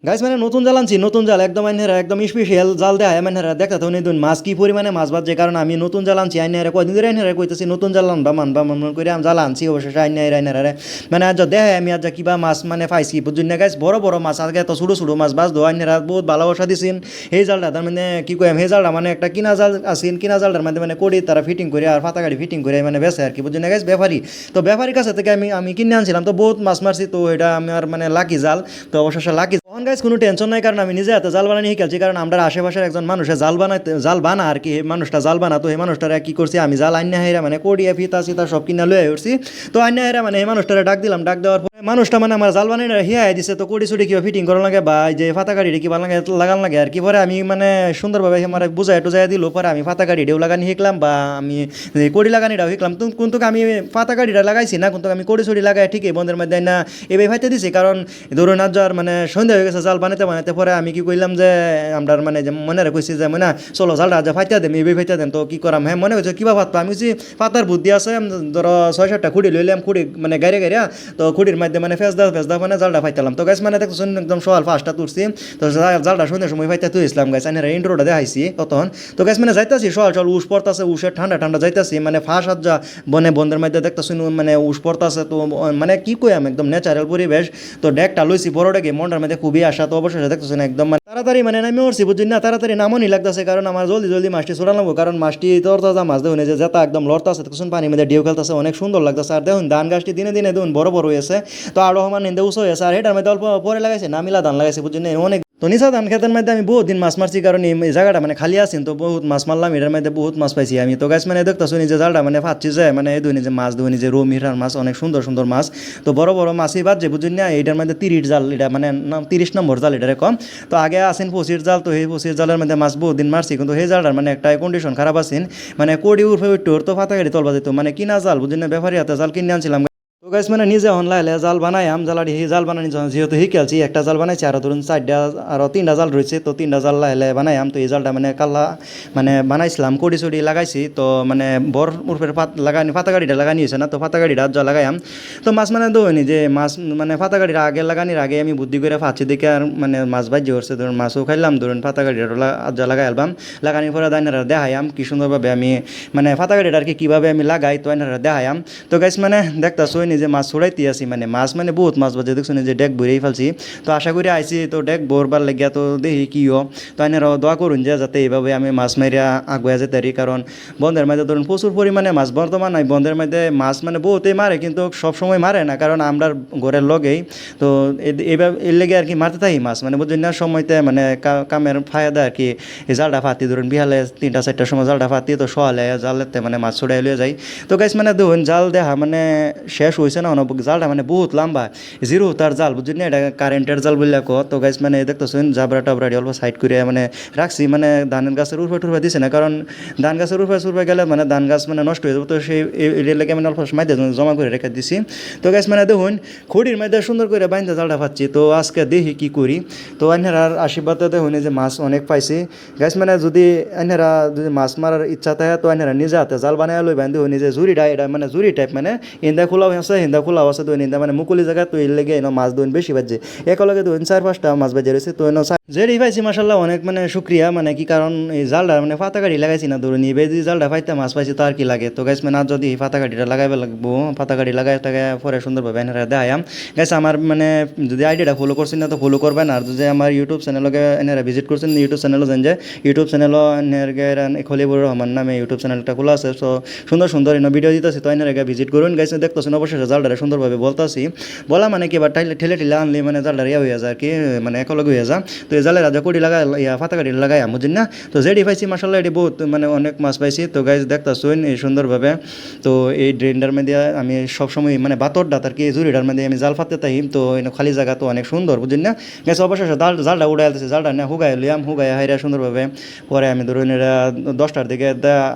Guys মানে নতুন জাল আনছি, নতুন জাল একদম আইনেরা একদম স্পেশাল জাল দেয় আইনেরা দেখা তো নেই মাছ কি পরিমাণে মাছ বাজছে, কারণ আমি নতুন জাল আনছি আইনেরা কয়দিন ধরে আইনেরা কইতেছি নতুন জাল আনবা মানবা মন করে আমি জাল আনছি অবশেষে আইনেরা মানে আজ দেখায় আমি আজ কিবা মাছ মানে পাইছি বুঝুন না গাইস, বড় বড় মাছ আজকে এত ছোটো ছোটো মাছ বাজ দো আইনেরা বহুত ভালোবাসা দিছেন এই জালটা। তার মানে কি কই এই জালটা মানে একটা কিনা জাল আছেন, কিনা জালটার মধ্যে মানে কড়ি তারা ফিটিং করে আর ফাতা গাড়ি ফিটিং করে মানে বেছে আর কি বুঝুন না গাইস ব্যাপারী। তো ব্যাপারীর কাছে থেকে আমি কিনে আনছিলাম, তো বহুত মাছ মারছি, তো এটা আমার মানে লাকি জাল। তো অবশেষে লাকি তখন গাইস কোনো টেনশন নাই, কারণ আমি নিজে হাতে জাল বানানি শিখেছি, কারণ আমরা আশেপাশের একজন মানুষের জাল বানা আর কি, মানুষটা জাল বানা, তো এই মানুষটারা কি করছি আমি জাল আইনা হেরা মানে কড়িয়া ফিতা সিতা সব কিনা লয়ে উঠছি। তো আইনা হেরা মানে এই মানুষটারা ডাক দিলাম, ডাক দেওয়ার পরে মানুষটা মানে আমার জাল বানাই হিয়া দিছে, তো কড়ি চুড়ি কিবা ফিটিং করা লাগে বা যে ফাতা গাড়ি কিবা লাগান লাগে আর কি। পরে আমি মানে সুন্দরভাবে আমার বুঝাই টুজাই দিল, পরে আমি ফাতা গাড়িটাও লাগানি শিখলাম বা আমি কড়ি লাগানিটাও শিখলাম। কিন্তু আমি ফাতা গাড়িটা লাগাইছি না, কিন্তু আমি কড়ি চড়ি লাগাই ঠিকই বন্ধের মধ্যে না এবার ফাইতে দিছি, কারণ ধরুন আজ আর মানে সন্ধ্যা হয়ে গেছে জাল বানাতে বানাতে। পরে আমি কি কইলাম যে আমরা মানে যে মনে কইছি যে মানে চলো জালটা আজ ফাইতে দেম এবার ফাইতে দেন, তো কি করাম হ্যাঁ মনে হচ্ছে কিবা ফাতবা আমি হচ্ছি ফাতার বুদ্ধি আছে, ধরো 6-7টা খুঁড়ি লইলাম, খুঁড়ি মানে গাড়ি গাড়িয়া, তো খুঁড়ির মধ্যে মানে ফেস দা মানে জালটা ফাইতালাম। তো গাছ মানে দেখছেন একদম সকাল 5টা তুলছি, তো জালটা সন্ধ্যার সময় ফাইতে তুইছিলাম গাছ আমি ইন্ট্রোটা দেখাইছি তখন। তো গাছ মানে যাইতাছি সকাল উস পড়তাছে, উসের ঠান্ডা ঠান্ডা যাইতাছি মানে ফাঁস হাত যা বনে বন্ধের মধ্যে দেখতেছি মানে উস পড়তাছে, তো মানে কি কই আমি একদম ন্যাচারাল পরিবেশ। তো ডেকটা লইছি বড় ডেকে মনটার মধ্যে খুবই আশা, তো অবশ্যই দেখতেছেন একদম মানে তাড়াতাড়ি মানে নামি উঠছি বুঝছেন না, তাড়াতাড়ি নামনই লাগতেছে, কারণ আমার জলদি জলদি মাছটি ছোড়া লাগবো, কারণ মাছটি তরতাজা মাছ দেখুন যে যেটা একদম লড়তাছে, দেখুন পানির মধ্যে ডিউ খেলতেছে অনেক সুন্দর লাগতেছে। আর দেখুন ধান গাছটি দিনে দিনে দেখুন বড় বড় হয়েছে, তো আরো সমান নিন্দে উঁচু হয়েছে, আর এটার মধ্যে অল্প পরে লাগাইছে নামিলা ধান লাগাইছে বুঝছেন অনেক। তো নিশা ধান খেতের মধ্যে আমি বহুত দিন মাছ মারছি, কারণ এই জায়গাটা মানে খালি আছেন, তো বহুত মাছ মারলাম এটার মধ্যে বহুত মাছ পাইছি আমি। তো গাছ মানে দেখতেছো নিজে জালটা মানে ফাচ্ছি যায় মানে এই দুই যে মাছ দুই যে রো মিরার মাছ অনেক সুন্দর সুন্দর মাছ, তো বড় বড় মাছই বাজছে বুঝুন না। এটার মধ্যে 30 জাল, এটা মানে 30 নম্বর জাল এটা কম। তো আগে আছেন 25 জাল, তো এই 25 জালের মধ্যে মাছ বহুত দিন মারছি, কিন্তু সেই জালটার মানে একটা কন্ডিশন খারাপ আছেন, মানে কোড়ি উঠে উঠতে তো ফাতা গাড়ি তলবা যেত, মানে কিনা জাল বুঝুন না, ব্যাপারী হাতে জাল কিনে আনছিলাম। তো গাইস মানে নিজে হন লাইলে জাল বানাইম, জালাড়ি সেই জাল বানানি যেহেতু শিখেছি, একটা জাল বানাইছি আর ধরুন 4টা আর 3টা জাল রয়েছে, তো 3টা জাল লাইলে বানাইম। তো এই জালটা মানে কাল্লা মানে বানাইছিলাম কড়ি চড়ি লাগাইছি, তো মানে বর উর্ফের লাগানি ফাতা গাড়িটা লাগানি হয়েছে না, তো ফাতা গাড়িটা যা লাগাইম। তো মাছ মানে দোয়নি যে মাছ মানে ফাতা গাড়িটা আগে লাগানির আগে আমি বুদ্ধি করে ফাঁচি দেখে আর মানে মাছ বাজ্য করছে, ধরুন মাছও খাইলাম, ধরুন ফাতা গাড়িটা যা লাগাই আলবাম, লাগানির পরে দাইনারা দেখাইম কি সুন্দরভাবে আমি মানে ফাতা গাড়িটা আর কি কীভাবে আমি লাগাই, তো আইনারা দেখাইম। তো গাইস মানে দেখতেছো নিজে মাছ ছড়াইতে আসি, মানে মাছ মানে বহুত মাছ বাজে দেখছো যে ডেক ভরেই ফেলছি। তো আশা করি আইসি তো ডেক ভরবার লাগিয়া, তো দেখি কিও। তো আইনারাও দোয়া করুন যে যাতে এইভাবে আমি মাছ মারিয়া আগুয়া যেতে পারি, কারণ বন্ধের মধ্যে ধরুন প্রচুর পরিমাণে মাছ বর্তমান নাই, বন্ধের মধ্যে মাছ মানে বহুতেই মারে, কিন্তু সব সময় মারে না, কারণ আমরা ঘরের লগেই তো এইভাবে এর লেগে আর কি মারতে থাকি মাছ, মানে বুঝলেন না সময়তে মানে কামের ফায়দা আর কি। এই জালটা ফাতি ধরুন বিহালে 3টা 4টার সময় জালটা ফাতি, তো সকালে জালেতে মানে মাছ ছড়াই লিয়ে যাই। তো গাইস মানে দেখুন জাল দেখা মানে শেষ হয়েছে না, জালটা মানে বহুত লম্বা জিরো তার জাল বুঝছেন না, এটা কারেন্টের জাল বললে কো। তো গাইস মানে দেখতেছেন জাবরা টাবরাটি অল্প সাইড করে মানে রাখছি, মানে ধান গাছের উর্ফে টুরফে দিছে না, কারণ ধান গাছের উর্ফে গেলে মানে ধান গাছ মানে নষ্ট হয়ে যাবে, তো সেই লেগে মানে অল্প সময় জমা করে রেখে দিছি। তো গাইস মানে দেখুন খুঁড়ির মধ্যে সুন্দর করে বাইন্দা জালটা পাচ্ছি, তো আজকে দেখি কি করি। তো আইনার আশীর্বাদে দেখুন যে মাছ অনেক পাইছি গাইস, মানে যদি আইনারা যদি মাছ মারার ইচ্ছা থাকে তো আইনারা নিজে হাতে জাল বানাই লই বাইন্দে নিজে জুড়িটা, এটা মানে জুড়ি টাইপ মানে ইন্দা খোলাও আছে হিন্দা খোলাও আছে, তো ইন্দা মানে মুকুলি জায়গা, তো এর লেগে মাছ দোন বেশি বাজছে, একলগে দোন 4-5টা মাছ বাজে রয়েছে। তো যেটি পাইছি মাসাল্লাহ অনেক মানে শুক্রিয়া, মানে কি কারণ এই জালটা মানে ফাতা গাড়ি লাগাইছি না, ধরুন এই যদি জালটা পাইতে মাছ পাইছি তো আর কি লাগে। তো গাইস মানে আর যদি ফাতা গাড়িটা লাগাইবে লাগবো, ফাতা গাড়ি লাগাই টাকা পরে সুন্দরভাবে এনারা দেখাম। গাইস আমার মানে যদি আইডিয়াটা ফলো করছেন না তো ফলো করবেন, আর যদি আমার ইউটিউব চ্যানেলকে এনারা ভিজিট করছেন ইউটিউব চ্যানেলও জান যে ইউটিউব চ্যানেলও খলিবুর রহমান নামে ইউটিউব চ্যানেলটা খোলা আছে, তো সুন্দর সুন্দর ভিডিও দিতেছি, তো এনারা ভিজিট করুন। গাইস দেখতেছেন অবশ্যই জালটা সুন্দরভাবে বলতেছি, বলা মানে কি বা ঠেলে ঠেলে আনলে মানে জালটা ইয়া হয়ে যায় আর কি, মানে একলগে হয়ে যায়। তো এই জালে রাজা কড়ি লাগাই ইয়া ফাতা কাটি লাগাই বুঝছেন না। তো যেটি পাইছি মাসাল্লাহ এটি বহুত মানে অনেক মাছ পাইছি। তো গাইজ দেখতেছুন এই সুন্দরভাবে, তো এই ড্রেনটার মধ্যে আমি সবসময় মানে বাতর ডাত আর কি জুড়িটার মধ্যে আমি জাল ফাতে তাই, তো খালি জায়গা তো অনেক সুন্দর বুঝছেন না। গাইজ অবশ্যই জালটা উড়াই আলতেছি, জালটা না হুগাই লিয়াম, হুগাই হাইরা সুন্দরভাবে। পরে আমি ধরুন এটা 10টার দিকে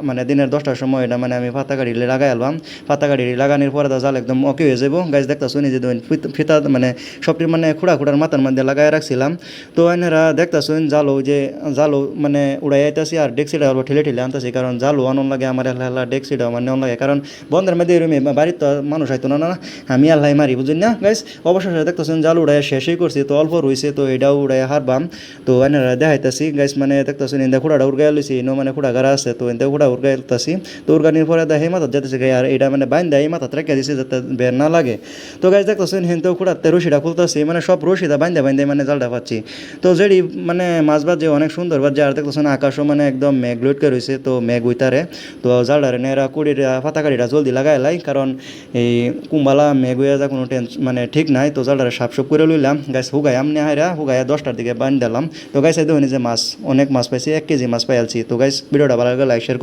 মানে দিনের 10টার সময় এটা মানে আমি ফাতা কাটি লাগাই আলবাম, ফাতা কাটি লাগানোর পরে জাল একদম ওকে হয়ে যাবো। গাইজ দেখতেছুন এই যে ফিতা মানে সবটি মানে খুঁড়ার মাথার মধ্যে লাগাই রাখছিলাম। তো এনারা আইনারা দেখতেছেন জালো যে জালো মানে উড়াই আইতাছি আর ডেক্সিটা অল্প ঠেলে ঠেলে আনতেছি, কারণ জালো আনন লাগে আমার আল্লাহ ডেক্সিটা আমার নেওয়ান লাগে, কারণ বন্ধের মধ্যে এরমে বাড়ির তো মানুষ আইতো না, আমি আল্লাহ মারি বুঝুন না গাইস। অবশেষে দেখতেছেন জাল উড়াই শেষই করছি, তো অল্প রয়েছে, তো এটাও উড়াই হারবাম। তো আইনারা দেখাইতেছি গাইস, মানে দেখতেছেন ইন্দা খুঁড়াটা উড়গাই লইছি, ইনো মানে খুঁড়া গাড়া আছে, তো ইন্দা খুঁড়া উড়গাইতেছি। তো উড়গানির পরে দেখে মাথা যেতেছে গাই, আর এটা মানে বাইন দেয় মাথা রেখে দিছে যাতে বের না লাগে। তো গাইস দেখতেছেন হিন্দেও খুঁড়াতে রশিটা খুলতেছি, মানে সব রশিটা বাইন্দে বাইন্দে মানে জালটা পাচ্ছি। তো যেটি মানে মাছ বাজে অনেক সুন্দর বাজে, আর দেখতেছেন আকাশও মানে একদম মেঘ লটকে রয়েছে, তো মেঘ উইতারে। তো জালটারে নেরা কুড়ির পাতাকাড়িটা জলদি লাগাই লাই, কারণ এই কুম্বালা মেঘ হয়ে যা কোনো মানে ঠিক নাই। তো জালটারে সাপসুপ করে লইলাম গাছ, হুগাই আমনে হাইরা হুগাইয়া 10টার দিকে বান দিলাম। তো গাইস এই দেখুন যে মাছ অনেক মাছ পাইছি, 1 কেজি মাছ পাইছি। তো গাইস ভিডিওটা ভালো লাগলে লাইক শেয়ার